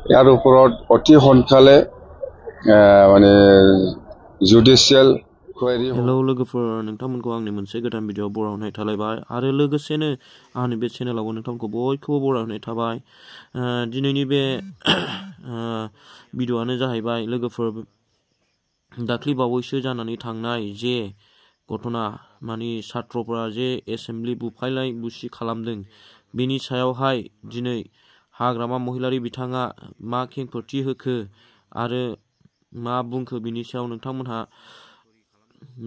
ইয়াৰ ওপৰত অতি সোনকালে মানে জুডিচিয়েল কুৱেৰি हेलौ लोगोफोर नोंथांमोनखौ आंनि मोनसे गोदान भिडिअ बरायनाय थालायबाय आरो लोगोसेनो आंनि बे चेनेलावबो नोंथांमोनखौ बयखौबो बरायनाय थाबाय दिनैनि बे भिडिअआनो जाहैबाय लोगोफोर दाख्लि बावैसो जानानै थांनाय जे घटना माने छात्रफोरा जे एसेम्बलि बुफायलाय बुसि खालामदों बेनि सायावहाय दिनै हाग्रामा महिलारि बिथाङा मा खेंफोरथि होखो आरो मा बुंखो बिनि सायाव नोंथांमोनहा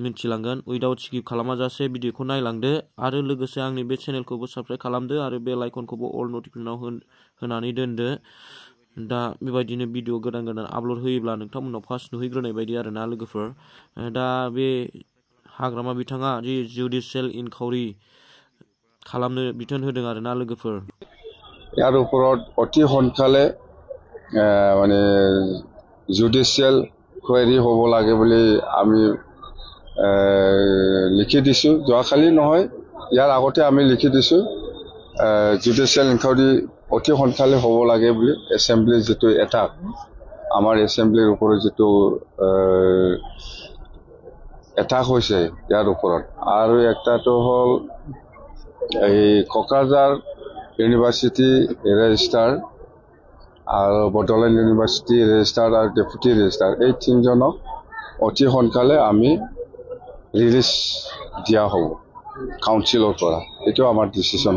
मिथिलांगोन उइदाउट स्किप खालामाजासे भिडिअखौ नायलांदो आरो लोगोसे आंनि बे चेनेलखौबो साबस्क्राइब खालामदो आरो बेल आइकनखौबो अल नटिफिकेसनाव होनानै दोनदो दा बेबायदिनो भिडिअ गोदान गोदान आपल'ड होयोब्ला नोंथांमोननाव फार्स्ट नुहैग्रोनाय बायदि आरोना लोगोफोर दा बे हाग्रामा बिथाङा जि जुडिसियेल इनक्वायरि खालामनो बिथोन होदों आरोना लोगोफोर ইয়াৰ ওপৰত অতি সোনকালে মানে জুডিচিয়েল কুৱেৰি হ'ব লাগে বুলি আমি লিখি দিছোঁ যোৱাকালি নহয় ইয়াৰ আগতে আমি লিখি দিছোঁ জুডিচিয়েল ইনকুৱাৰী অতি সোনকালে হ'ব লাগে বুলি এছেম্বলিৰ যিটো এটাক আমাৰ এছেম্বলিৰ ওপৰত যিটো এটাক হৈছে ইয়াৰ ওপৰত আৰু একটাটো হ'ল এই কোকৰাঝাৰ ইউনিভাৰ্চিটি ৰেজিষ্ট্ৰাৰ আৰু বড়োলেণ্ড ইউনিভাৰ্চিটি ৰেজিষ্ট্ৰাৰ আৰু ডেপুটি ৰেজিষ্ট্ৰাৰ এই তিনিজনক অতি সোনকালে আমি ৰিলিজ দিয়া হ'ব কাউন্সিলৰ পৰা এইটো আমাৰ ডিচিশ্যন